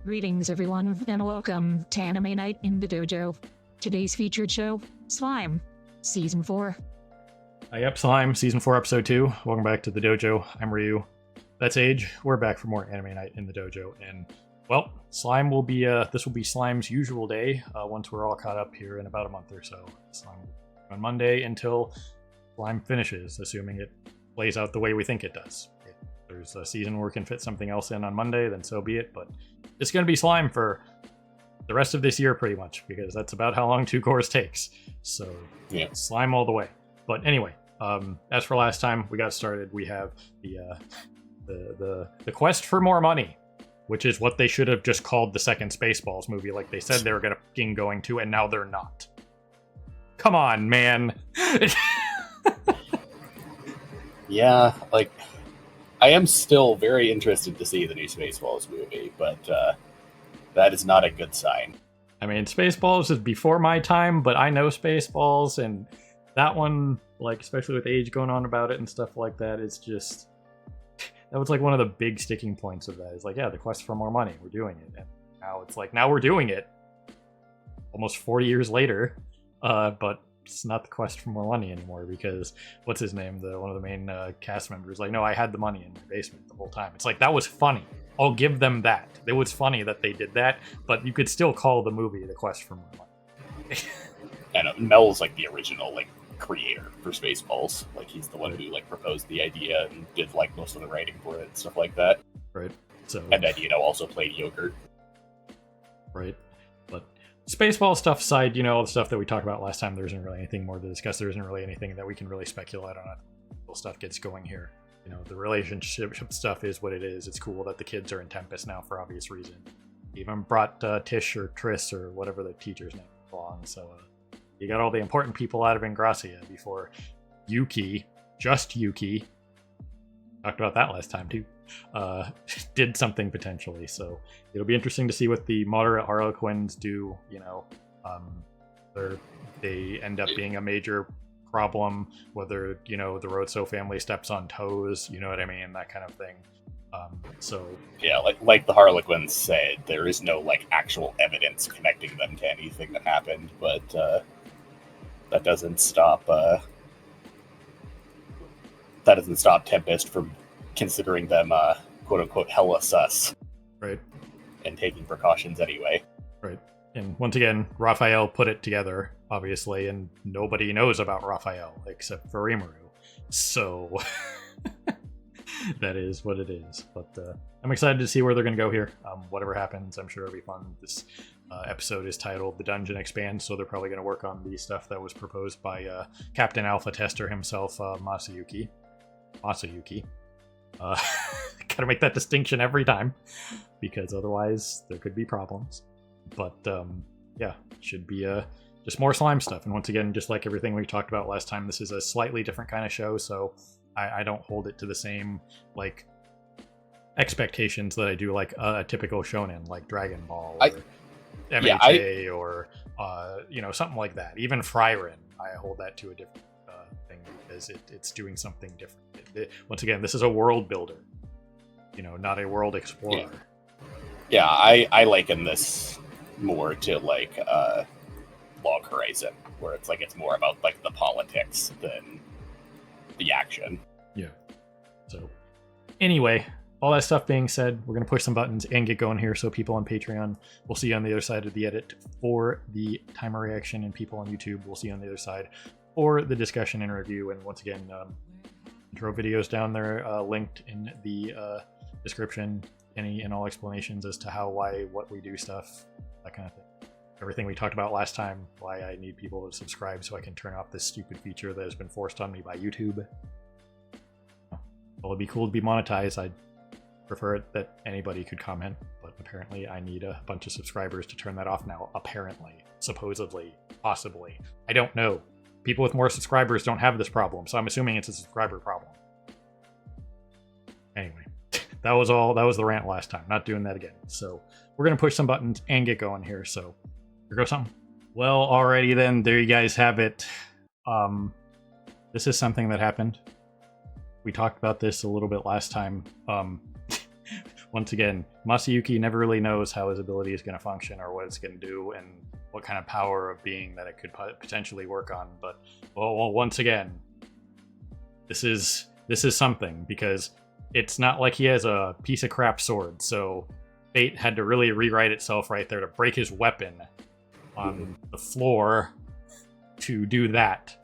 Greetings, everyone, and welcome to Anime Night in the Dojo. Today's featured show, Slime, Season 4. Yep, Slime, Season 4, Episode 2. Welcome back to the dojo. I'm Ryu. That's Age. We're back for more Anime Night in the dojo. And, well, Slime will be, this will be Slime's usual day once we're all caught up here in about a month or so. Slime on Monday until Slime finishes, assuming it plays out the way we think it does. If there's a season where we can fit something else in on Monday, then so be it. But it's going to be Slime for the rest of this year, pretty much, because that's about how long 2 cores takes. So, yeah, Slime all the way. But anyway, as for last time we got started, we have the quest for more money, which is what they should have just called the second Spaceballs movie, like they said they were going to, and now they're not. Come on, man. Yeah, like, I am still very interested to see the new Spaceballs movie, but that is not a good sign. I mean, Spaceballs is before my time, but I know Spaceballs, and that one, like, especially with Age going on about it and stuff like that, it's just... That was, like, one of the big sticking points of that. It's like, yeah, the quest for more money, we're doing it. And now it's like, now we're doing it. Almost 40 years later, but it's not the quest for more money anymore, because, what's his name? One of the main cast members, like, no, I had the money in my basement the whole time. It's like, that was funny. I'll give them that. It was funny that they did that, but you could still call the movie The Quest for More Money. And Mel's, like, the original, like, creator for Spaceballs. Like, he's the one who, like, proposed the idea and did, like, most of the writing for it and stuff like that. Right. So, and then, also played Yogurt. Right. But Spaceball stuff aside, all the stuff that we talked about last time, there isn't really anything more to discuss. There isn't really anything that we can really speculate on. Stuff gets going here. The relationship stuff is what it is. It's cool that the kids are in Tempest now for obvious reason. Even brought Tish or Triss or whatever the teacher's name along. So you got all the important people out of Ingracia before Yuki, just Yuki, talked about that last time too, did something potentially. So it'll be interesting to see what the moderate Harlequins do. They end up being a major problem, whether the Rotso family steps on toes, you know what I mean, that kind of thing. So yeah, like the Harlequins said, there is no like actual evidence connecting them to anything that happened, but that doesn't stop Tempest from considering them quote unquote hella sus, right, and taking precautions anyway. Right. And once again, Raphael put it together, obviously, and nobody knows about Raphael except for Rimuru. So that is what it is. But I'm excited to see where they're going to go here. Whatever happens, I'm sure it'll be fun. This episode is titled The Dungeon Expands, so they're probably going to work on the stuff that was proposed by Captain Alpha Tester himself, Masayuki. Gotta make that distinction every time, because otherwise there could be problems. But yeah, should be just more slime stuff. And once again, just like everything we talked about last time, this is a slightly different kind of show, so I don't hold it to the same like expectations that I do like a typical shonen like Dragon Ball or MHA or something like that. Even Frieren, I hold that to a different thing, because it's doing something different. Once again, this is a world builder, not a world explorer. Yeah, I liken this more to like Log Horizon, where it's like it's more about like the politics than the action. Yeah. So anyway, all that stuff being said, we're gonna push some buttons and get going here. So people on Patreon, we'll see you on the other side of the edit for the timer reaction, and people on YouTube, we'll see you on the other side for the discussion and review. And once again, intro videos down there, linked in the description. Any and all explanations as to how, why, what we do stuff, that kind of thing. Everything we talked about last time, why I need people to subscribe so I can turn off this stupid feature that has been forced on me by YouTube. Well, it'd be cool to be monetized. I'd prefer it that anybody could comment, but apparently I need a bunch of subscribers to turn that off now. Apparently, supposedly, possibly. I don't know. People with more subscribers don't have this problem, so I'm assuming it's a subscriber problem. Anyway. That was the rant last time. Not doing that again. So we're going to push some buttons and get going here. So here goes something. Well, alrighty then. There you guys have it. This is something that happened. We talked about this a little bit last time. once again, Masayuki never really knows how his ability is going to function or what it's going to do and what kind of power of being that it could potentially work on. But well, once again, this is something, because it's not like he has a piece of crap sword. So Fate had to really rewrite itself right there to break his weapon on the floor to do that.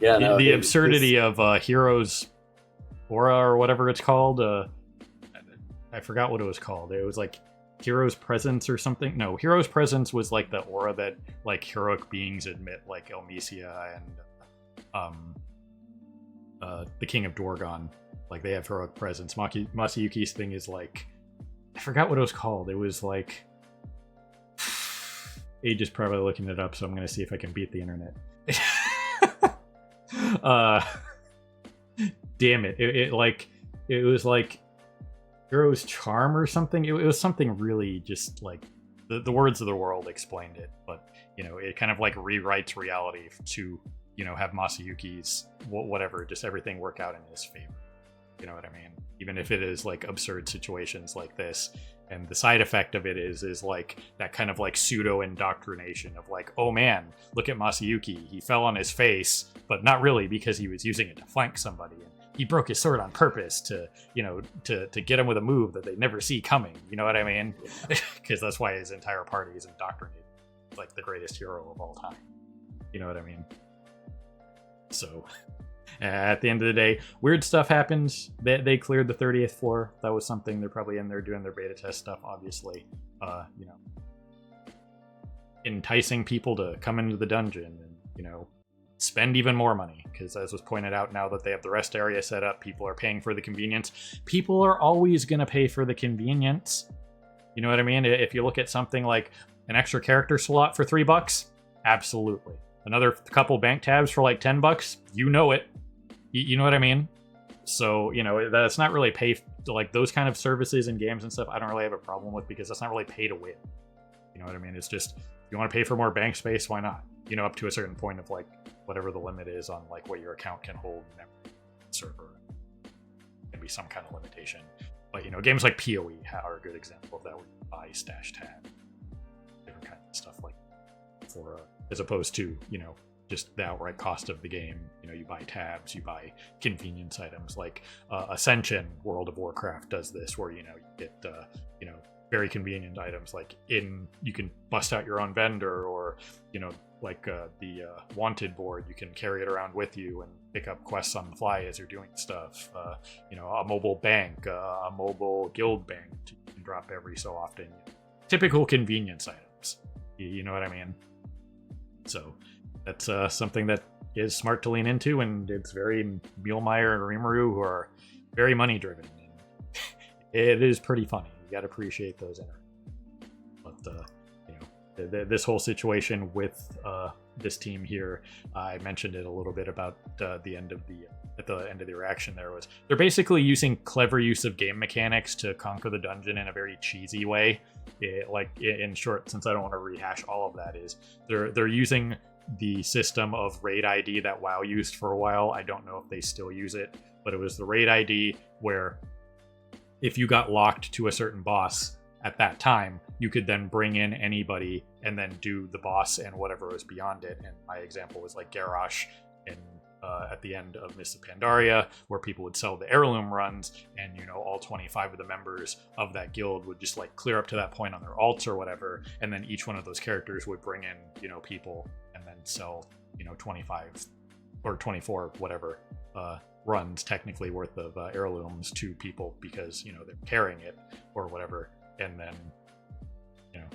Yeah, no, the absurdity of Heroes Aura or whatever it's called. I forgot what it was called. It was like Hero's Presence or something. No, Hero's Presence was like the aura that like heroic beings admit, like Elmesia and the King of Dorgon. Like they have heroic presence. Masayuki's thing is like, I forgot what it was called. It was like, Age is probably looking it up, so I'm gonna see if I can beat the internet. Damn it! It was like Hero's Charm or something. It was something really just like the words of the world explained it, but you know, it kind of like rewrites reality to, you know, have Masayuki's whatever, just everything work out in his favor. You know what I mean? Even if it is like absurd situations like this, and the side effect of it is like that kind of like pseudo indoctrination of like, oh man, look at Masayuki, he fell on his face, but not really, because he was using it to flank somebody, and he broke his sword on purpose to, you know, to get him with a move that they never see coming. You know what I mean? Because that's why his entire party is indoctrinated, like the greatest hero of all time. You know what I mean? So at the end of the day, weird stuff happens. They cleared the 30th floor. That was something. They're probably in there doing their beta test stuff, obviously. You know, enticing people to come into the dungeon and, you know, spend even more money. Because as was pointed out, now that they have the rest area set up, people are paying for the convenience. People are always going to pay for the convenience. You know what I mean? If you look at something like an extra character slot for $3, absolutely. Another couple bank tabs for like $10, you know it. You know what I mean? So, you know, that's not really pay, like those kind of services and games and stuff, I don't really have a problem with, because that's not really pay to win. You know what I mean? It's just, if you want to pay for more bank space, why not? You know, up to a certain point of like whatever the limit is on like what your account can hold in every server. Can be some kind of limitation. But, you know, games like PoE are a good example of that, where you buy stash tab, different kinds of stuff like that for as opposed to, you know, just the outright cost of the game. You know, you buy tabs, you buy convenience items like Ascension, World of Warcraft does this, where, you know, you get, you know, very convenient items like you can bust out your own vendor, or, you know, like the wanted board, you can carry it around with you and pick up quests on the fly as you're doing stuff. You know, a mobile bank, a mobile guild bank you can drop every so often. Typical convenience items. You know what I mean? So that's something that is smart to lean into, and it's very Mulemeyer and Rimuru, who are very money driven. It is pretty funny. You got to appreciate those energies. But you know, this whole situation with this team here, I mentioned it a little bit about at the end of the reaction. There was, they're basically using clever use of game mechanics to conquer the dungeon in a very cheesy way. Like in short, since I don't want to rehash all of that, is they're using the system of raid ID that WoW used for a while. I don't know if they still use it, but it was the raid ID where if you got locked to a certain boss at that time, you could then bring in anybody and then do the boss and whatever was beyond it. And my example was like Garrosh in at the end of Mists of Pandaria, where people would sell the heirloom runs, and, you know, all 25 of the members of that guild would just like clear up to that point on their alts or whatever, and then each one of those characters would bring in, you know, people and then sell, you know, 25 or 24 whatever runs technically worth of heirlooms to people, because, you know, they're carrying it or whatever, and then, you know,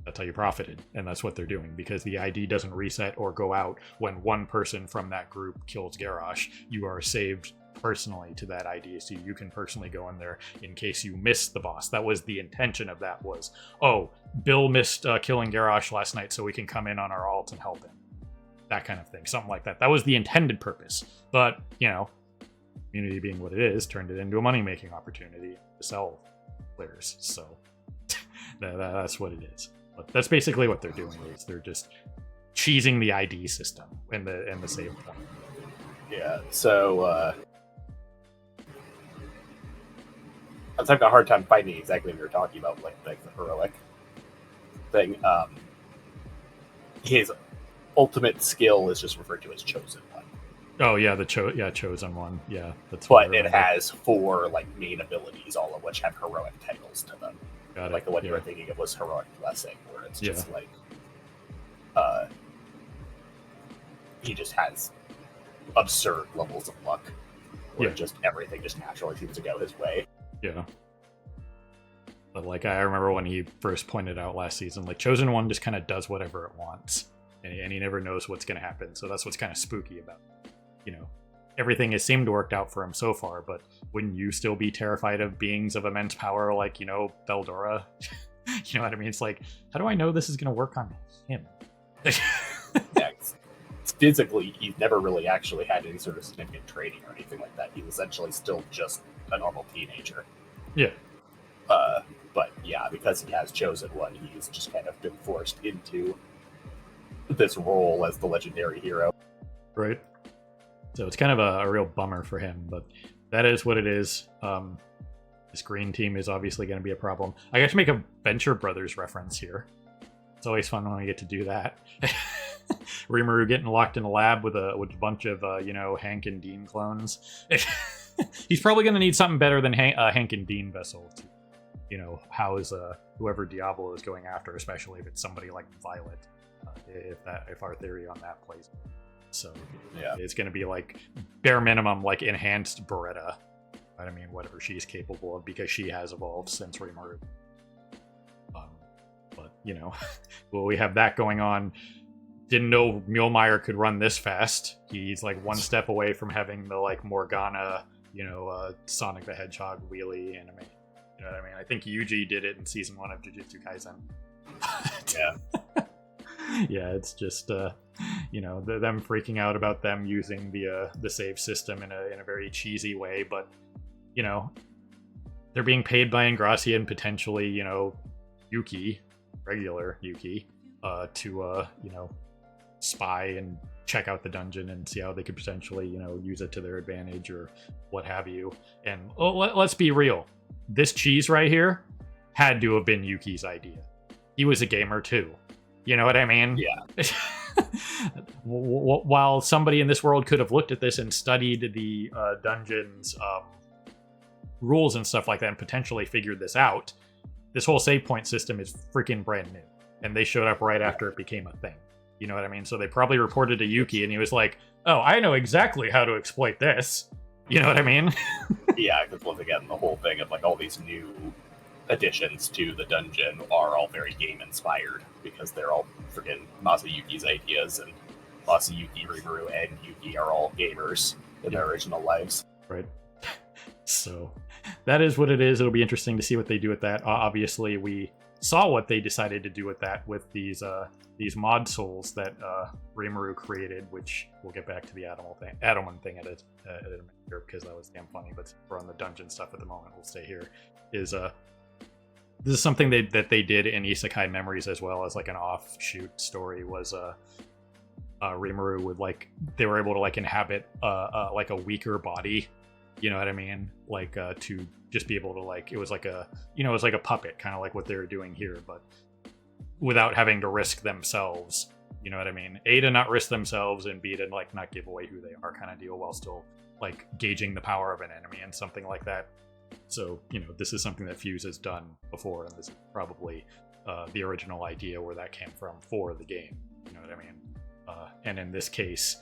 that's how you profited. And that's what they're doing, because the ID doesn't reset or go out when one person from that group kills Garrosh. You are saved personally to that ID, so you can personally go in there in case you missed the boss. That was the intention of that, was, oh, Bill missed killing Garrosh last night, so we can come in on our alt and help him. That kind of thing, something like that. That was the intended purpose. But, you know, community being what it is, turned it into a money-making opportunity to sell players. So that's what it is. But that's basically what they're doing, is they're just cheesing the ID system and the save point. Yeah, so was having a hard time finding exactly what you're talking about, like the heroic thing. His ultimate skill is just referred to as Chosen One. Oh yeah, the Chosen One. Yeah, that's. But it has 4 like main abilities, all of which have heroic titles to them. Got it. Like the one you were thinking of was Heroic Blessing, where it's just like, he just has absurd levels of luck, where just everything just naturally seems to go his way. Yeah. But like I remember when he first pointed out last season, like Chosen One just kind of does whatever it wants, and he never knows what's going to happen. So that's what's kind of spooky about it. You know, everything has seemed to work out for him so far, but wouldn't you still be terrified of beings of immense power like, you know, Beldora? You know what I mean? It's like, how do I know this is going to work on him? Yeah, physically, he's never really actually had any sort of significant training or anything like that. He's essentially still just a normal teenager. Yeah. But yeah, because he has Chosen One, he's just kind of been forced into this role as the legendary hero. Right. So it's kind of a real bummer for him, but that is what it is. This green team is obviously going to be a problem. I got to make a Venture Brothers reference here. It's always fun when I get to do that. Rimuru getting locked in a lab with a bunch of Hank and Dean clones. He's probably going to need something better than Hank and Dean vessel to, house whoever Diablo is going after, especially if it's somebody like Violet. If our theory on that plays. So yeah, it's going to be like bare minimum like enhanced Beretta. I mean, whatever she's capable of, because she has evolved since Rimuru. But well, we have that going on. Didn't know Mjolnir could run this fast. He's like one step away from having the like Morgana, Sonic the Hedgehog wheelie anime. You know what I mean? I think Yuji did it in season 1 of Jujutsu Kaisen. Yeah. Yeah, it's just them freaking out about them using the save system in a very cheesy way, but they're being paid by Ingrassia and potentially Yuki, regular Yuki, to spy and check out the dungeon and see how they could potentially use it to their advantage or what have you. And let's be real, this cheese right here had to have been Yuki's idea. He was a gamer too. You know what I mean? Yeah. While somebody in this world could have looked at this and studied the dungeon's rules and stuff like that and potentially figured this out, this whole save point system is freaking brand new. And they showed up right after it became a thing. You know what I mean? So they probably reported to Yuki and he was like, oh, I know exactly how to exploit this. You know what I mean? Yeah, because once again, the whole thing of like all these new additions to the dungeon are all very game inspired, because they're all freaking Masayuki's ideas, and Masayuki, Rimuru, and Yuki are all gamers in their original lives. Right. So that is what it is. It'll be interesting to see what they do with that. Obviously, we saw what they decided to do with that with these mod souls that Rimuru created, which we'll get back to the Adamon thing at a minute here, because that was damn funny. But we're on the dungeon stuff at the moment. We'll stay here. This is something that they did in Isekai Memories as well as like an offshoot story. Was Rimuru would they were able to inhabit like a weaker body. You know what I mean? To just be able to it was like a it was like a puppet, kind of like what they were doing here, but without having to risk themselves. You know what I mean? A, to not risk themselves, and B, to not give away who they are, kind of deal, while still gauging the power of an enemy and something like that. So this is something that Fuse has done before, and this is probably the original idea where that came from for the game. You know what I mean? And in this case,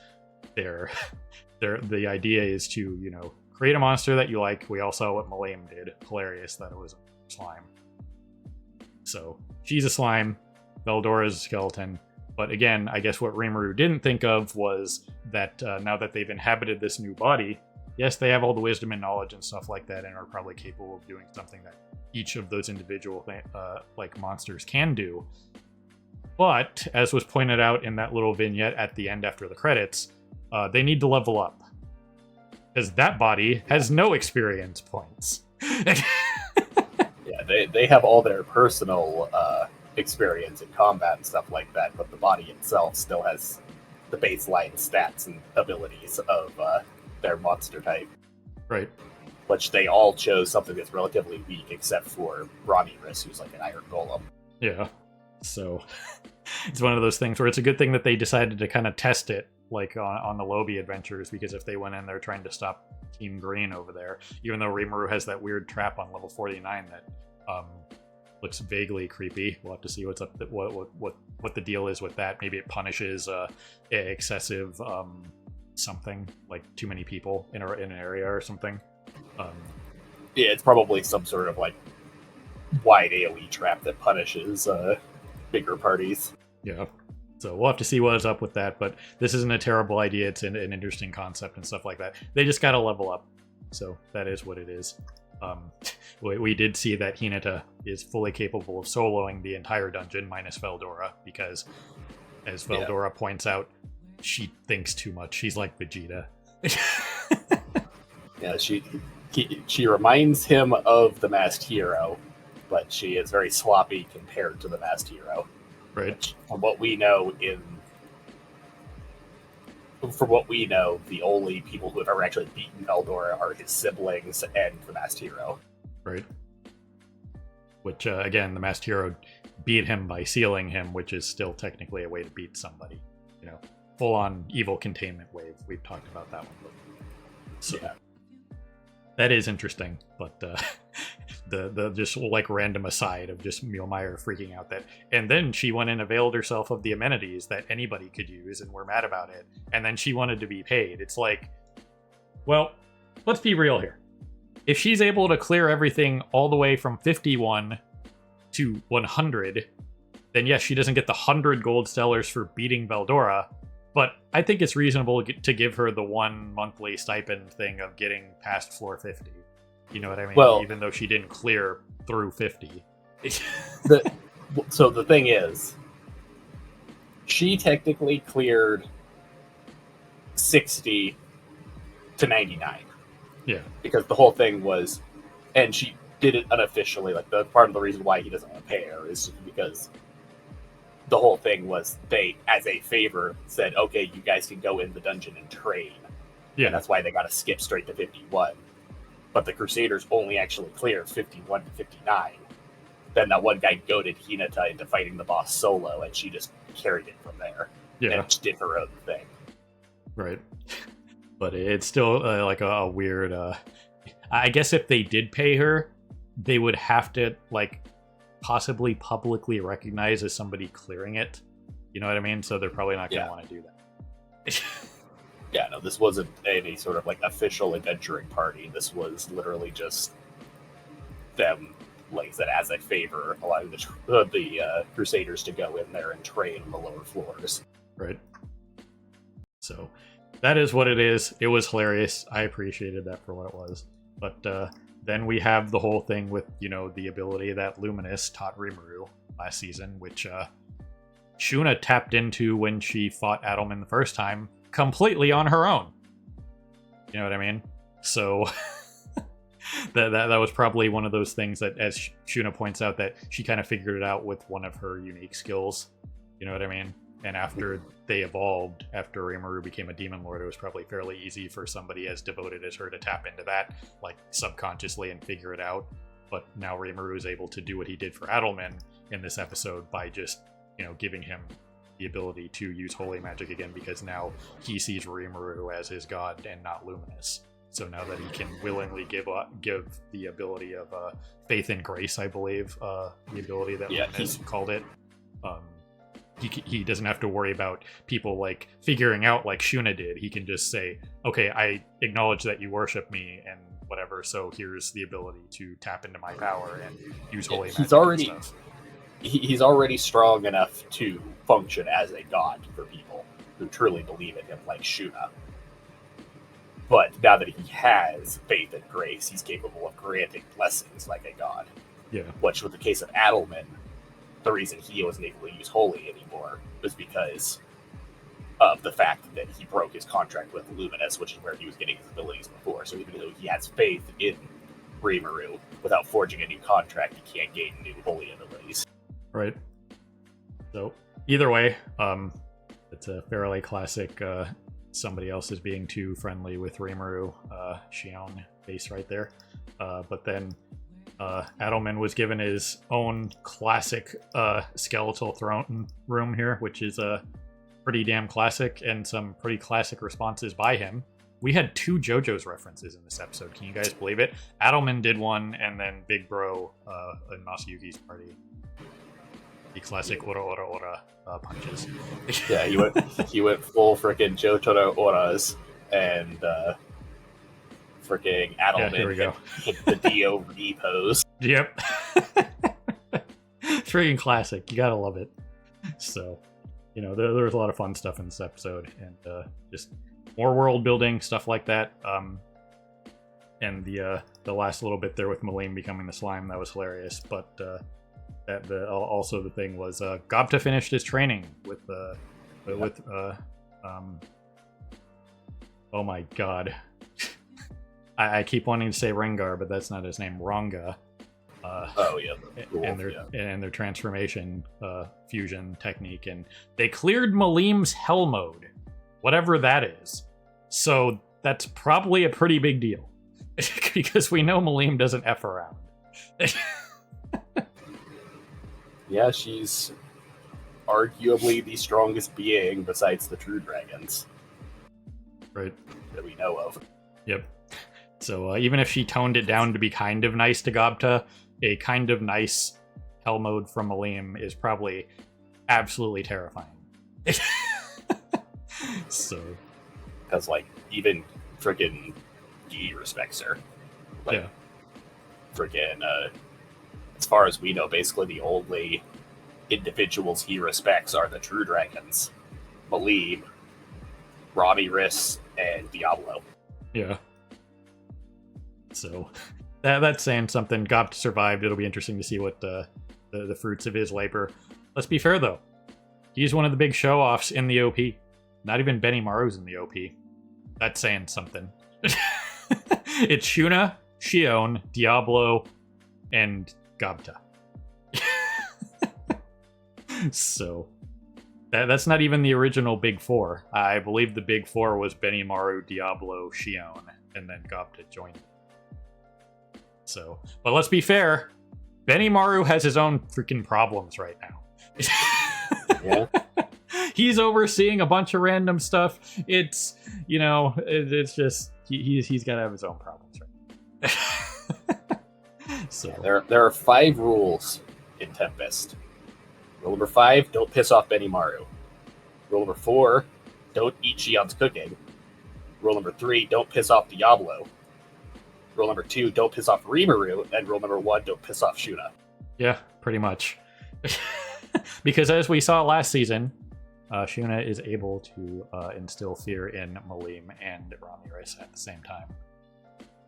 the idea is to create a monster that you like. We all saw what Malame did. Hilarious that it was a slime. So she's a slime. Veldora's a skeleton. But again, I guess what Rimuru didn't think of was that now that they've inhabited this new body, yes, they have all the wisdom and knowledge and stuff like that, and are probably capable of doing something that each of those individual monsters can do. But as was pointed out in that little vignette at the end after the credits, they need to level up, because that body has no experience points. Yeah, they have all their personal experience in combat and stuff like that, but the body itself still has the baseline stats and abilities of their monster type. Right. which they all chose something that's relatively weak, except for Ramiris, who's like an iron golem. Yeah. So it's one of those things where it's a good thing that they decided to kind of test it, like on the Lobi adventures, because if they went in there trying to stop Team Green over there, even though Rimuru has that weird trap on level 49 that looks vaguely creepy, we'll have to see what's up, what the deal is with that. Maybe it punishes excessive something, like too many people in an area or something. Yeah, it's probably some sort of like wide AoE trap that punishes bigger parties. Yeah. So we'll have to see what's up with that, but this isn't a terrible idea. It's an interesting concept and stuff like that. They just got to level up. So that is what it is. We did see that Hinata is fully capable of soloing the entire dungeon minus Veldora, because as Veldora points out, she thinks too much. She's like Vegeta. Yeah, she reminds him of the Masked Hero, but she is very sloppy compared to the Masked Hero. Right. Which, from what we know, the only people who have ever actually beaten Veldora are his siblings and the Masked Hero. Right. Which, again, the Masked Hero beat him by sealing him, which is still technically a way to beat somebody. You know, full-on evil containment wave. We've talked about that one before. So, yeah. That is interesting, but the just like random aside of just Mjolnir freaking out that, and then she went and availed herself of the amenities that anybody could use, and we're mad about it, and then she wanted to be paid. It's like, well, let's be real here. If she's able to clear everything all the way from 51 to 100, then yes, she doesn't get the 100 gold stellars for beating Veldora, but I think it's reasonable to give her the 1 monthly stipend thing of getting past floor 50. You know what I mean? Well, even though she didn't clear through 50. So the thing is, she technically cleared 60 to 99. Yeah. Because the whole thing was, and she did it unofficially, like the part of the reason why he doesn't want to pay her is because the whole thing was they, as a favor, said, okay, you guys can go in the dungeon and train. Yeah. And that's why they got to skip straight to 51. But the Crusaders only actually cleared 51 to 59. Then that one guy goaded Hinata into fighting the boss solo, and she just carried it from there. Yeah. And did her own thing. Right. But it's still like a weird... I guess if they did pay her, they would have to, like, possibly publicly recognize as somebody clearing it. You know what I mean? So they're probably not going to want to do that. Yeah, no, this wasn't any sort of like official adventuring party. This was literally just them, like I said, as a favor, allowing the Crusaders to go in there and train on the lower floors. Right. So that is what it is. It was hilarious. I appreciated that for what it was. But then we have the whole thing with, you know, the ability that Luminous taught Rimuru last season, which Shuna tapped into when she fought Adelman the first time, completely on her own. You know what I mean? So that was probably one of those things that, as Shuna points out, that she kind of figured it out with one of her unique skills. You know what I mean? And after they evolved, after Rimuru became a Demon Lord, it was probably fairly easy for somebody as devoted as her to tap into that, like subconsciously, and figure it out. But now Rimuru is able to do what he did for Adelman in this episode by just, you know, giving him the ability to use holy magic again, because now he sees Rimuru as his god and not Luminous. So now that he can willingly give the ability of faith and grace, I believe, the ability that Luminous called it, he doesn't have to worry about people like figuring out like Shuna did. He can just say, okay, I acknowledge that you worship me and whatever, so here's the ability to tap into my power and use holy magic and stuff. He's already strong enough to function as a god for people who truly believe in him, like Shuna. But now that he has faith and grace, he's capable of granting blessings like a god. Yeah. Which, with the case of Adelman, the reason he wasn't able to use holy anymore was because of the fact that he broke his contract with Luminous, which is where he was getting his abilities before. So even though he has faith in Rimuru, without forging a new contract, he can't gain new holy abilities. Right. So either way, it's a fairly classic somebody else is being too friendly with Rimuru. Shion face right there. But then Adelman was given his own classic skeletal throne room here, which is pretty damn classic, and some pretty classic responses by him. We had 2 JoJo's references in this episode. Can you guys believe it? Adelman did one, and then Big Bro in Masayuki's party. The classic ora ora ora punches. Yeah, he went full freaking Jotaro Oras, and freaking Adelman here we go. hit the DOV pose. Yep. Freaking classic. You gotta love it. So, there was a lot of fun stuff in this episode, and just more world building, stuff like that. And the last little bit there with Malim becoming the slime, that was hilarious. But also the thing was Gobta finished his training with oh my god. I keep wanting to say Rengar, but that's not his name. Ranga. And their transformation fusion technique, and they cleared Malim's hell mode, whatever that is. So that's probably a pretty big deal, because we know Malim doesn't F around. Yeah, she's arguably the strongest being besides the true dragons. Right. That we know of. Yep. So even if she toned it down to be kind of nice to Gobta, a kind of nice hell mode from Malim is probably absolutely terrifying. So. Because, even friggin' Guy respects her. Yeah. Friggin', as far as we know, basically the only individuals he respects are the true dragons. Malim, Ramiris, and Diablo. Yeah. So that's saying something. Gobta survived. It'll be interesting to see what the fruits of his labor. Let's be fair, though. He's one of the big show-offs in the OP. Not even Benny Maru's in the OP. That's saying something. It's Shuna, Shion, Diablo, and Gobta. So that's not even the original Big Four. I believe the Big Four was Benny Maru, Diablo, Shion, and then Gobta joined. So, but let's be fair, Benny Maru has his own freaking problems right now. Yeah. He's overseeing a bunch of random stuff. It's, it's just he's got to have his own problems right now. So yeah, there are 5 rules in Tempest. Rule number 5, don't piss off Benny Maru. Rule number 4, don't eat Shion's cooking. Rule number 3, don't piss off Diablo. Rule number 2, don't piss off Rimuru. And rule number 1, don't piss off Shuna. Yeah, pretty much. Because as we saw last season, Shuna is able to instill fear in Malim and Ramiris at the same time.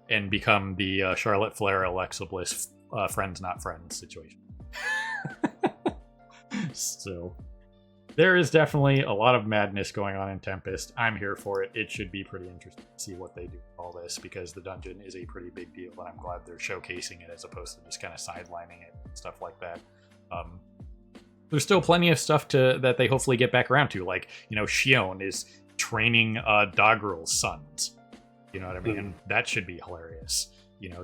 And become the Charlotte Flair, Alexa Bliss friends not friends situation. So there is definitely a lot of madness going on in Tempest. I'm here for it. It should be pretty interesting to see what they do with all this, because the dungeon is a pretty big deal, and I'm glad they're showcasing it as opposed to just kind of sidelining it and stuff like that. There's still plenty of stuff that they hopefully get back around to, like, Shion is training Dogrel's sons. You know what I mean? And that should be hilarious.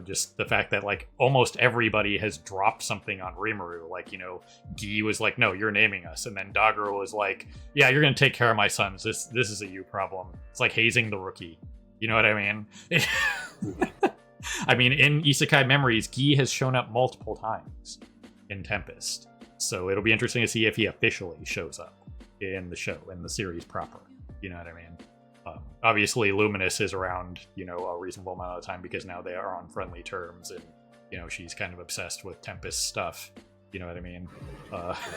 Just the fact that, almost everybody has dropped something on Rimuru. Guy was like, no, you're naming us. And then Dogrel was like, yeah, you're going to take care of my sons. This is a you problem. It's like hazing the rookie. You know what I mean? I mean, in Isekai Memories, Guy has shown up multiple times in Tempest. So it'll be interesting to see if he officially shows up in the show, in the series proper. You know what I mean? Obviously, Luminous is around, a reasonable amount of time, because now they are on friendly terms, and, she's kind of obsessed with Tempest stuff. You know what I mean?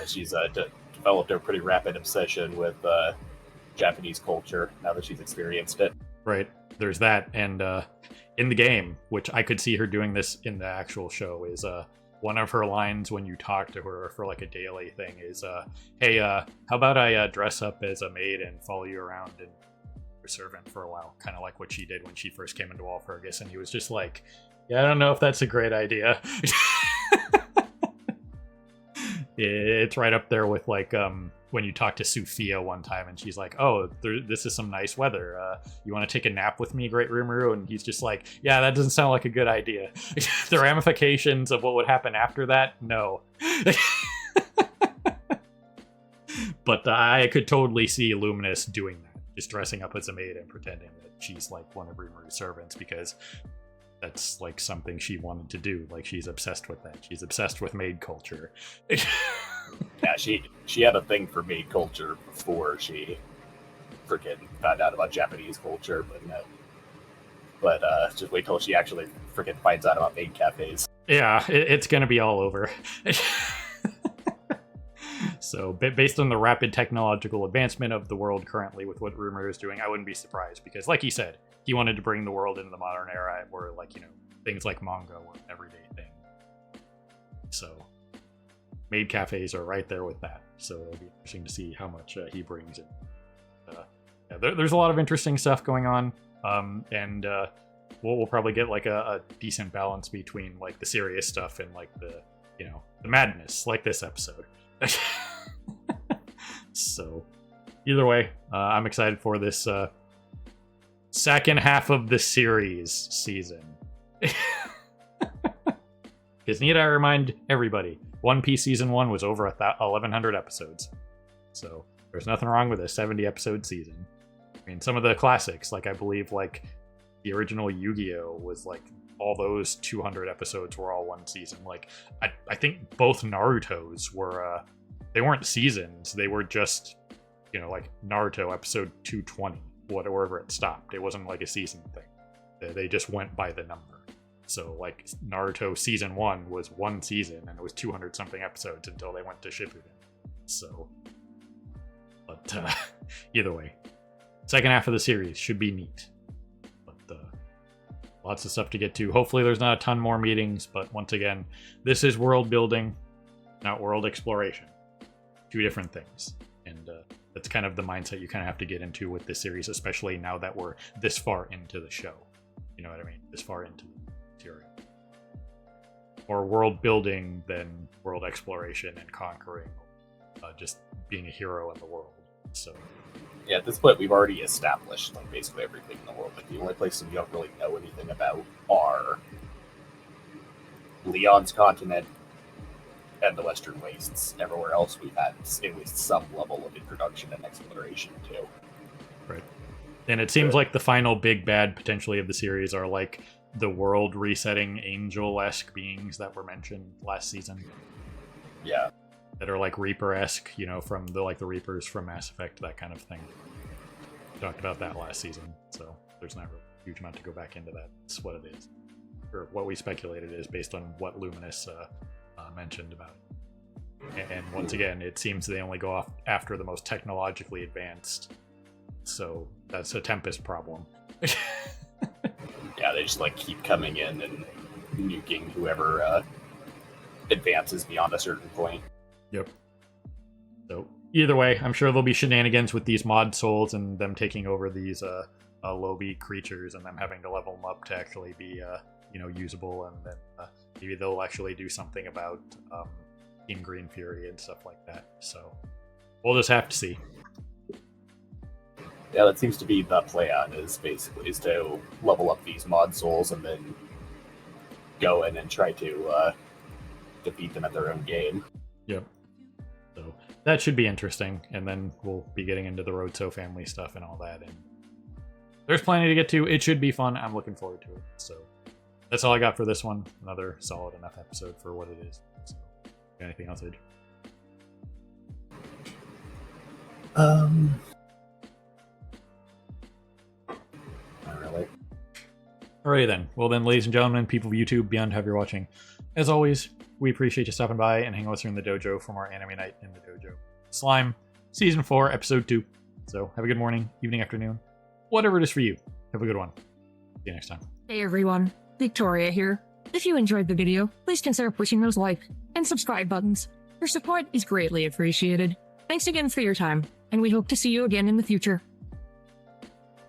She's developed a pretty rapid obsession with Japanese culture now that she's experienced it. Right. There's that. And in the game, which I could see her doing this in the actual show, is one of her lines when you talk to her for a daily thing is, hey, how about I dress up as a maid and follow you around and your servant for a while, kind of like what she did when she first came into Walpurgis. And he was just like, yeah, I don't know if that's a great idea. It's right up there with like when you talk to Sophia one time and she's like, oh, this is some nice weather. You want to take a nap with me, Great Rimuru? And he's just like, yeah, that doesn't sound like a good idea. The ramifications of what would happen after that, no. But I could totally see Luminous doing that, just dressing up as a maid and pretending that she's like one of Rimuru's servants, because that's like something she wanted to do. Like, she's obsessed with that. She's obsessed with maid culture. Yeah, she had a thing for maid culture before she freaking found out about Japanese culture, but just wait till she actually freaking finds out about maid cafes. Yeah, it's gonna be all over. So, based on the rapid technological advancement of the world currently with what Rimuru is doing, I wouldn't be surprised, because like he said, he wanted to bring the world into the modern era where, like, you know, things like manga were an everyday thing. So, maid cafes are right there with that. So it'll be interesting to see how much he brings in. Yeah, there's a lot of interesting stuff going on, and we'll probably get like a decent balance between like the serious stuff and like the, you know, the madness, like this episode. So either way, I'm excited for this second half of the series season. Because need I remind everybody, One Piece Season 1 was over 1,100 episodes. So there's nothing wrong with a 70 episode season. I mean, some of the classics, like I believe like the original Yu-Gi-Oh! Was like all those 200 episodes were all one season. Like I think both Naruto's were, they weren't seasons, they were just, you know, like Naruto episode 220, wherever it stopped. It wasn't like a season thing. They just went by the number. So, like, Naruto Season 1 was one season, and it was 200-something episodes until they went to Shippuden. So, but either way, second half of the series should be neat. But lots of stuff to get to. Hopefully there's not a ton more meetings, but once again, this is world building, not world exploration. Two different things. And that's kind of the mindset you kind of have to get into with this series, especially now that we're this far into the show. You know what I mean? This far into the material. More world building than world exploration and conquering, just being a hero in the world. So yeah, at this point we've already established like basically everything in the world. Like the only places we don't really know anything about are Leon's continent and the Western Wastes. Everywhere else we've had at least some level of introduction and exploration too. Right. And it seems like the final big bad potentially of the series are like the world resetting angel-esque beings that were mentioned last season. Yeah. That are like Reaper-esque, you know, from the like the Reapers from Mass Effect, that kind of thing. We talked about that last season, so there's not really a huge amount to go back into that. It's what it is. Or what we speculated is based on what Luminous mentioned about it. And once again, it seems they only go off after the most technologically advanced. So that's a Tempest problem. Yeah, they just like keep coming in and nuking whoever advances beyond a certain point. Yep. So either way, I'm sure there'll be shenanigans with these mod souls and them taking over these low-beat creatures and them having to level them up to actually be you know, usable, and then maybe they'll actually do something about Team Green Fury and stuff like that. So we'll just have to see. Yeah, that seems to be the plan, is to level up these mod souls and then go in and try to defeat them at their own game. Yep. So that should be interesting, and then we'll be getting into the Roadso family stuff and all that, and there's plenty to get to. It should be fun. I'm looking forward to it. So that's all I got for this one. Another solid enough episode for what it is. So, got anything else, Age? Not really. Alrighty then. Well then, ladies and gentlemen, people of YouTube, beyond however you're watching, as always, we appreciate you stopping by and hanging with us here in the dojo from our anime night in the dojo. Slime, Season 4, Episode 2. So have a good morning, evening, afternoon, whatever it is for you. Have a good one. See you next time. Hey everyone, Victoria here. If you enjoyed the video, please consider pushing those like and subscribe buttons. Your support is greatly appreciated. Thanks again for your time, and we hope to see you again in the future.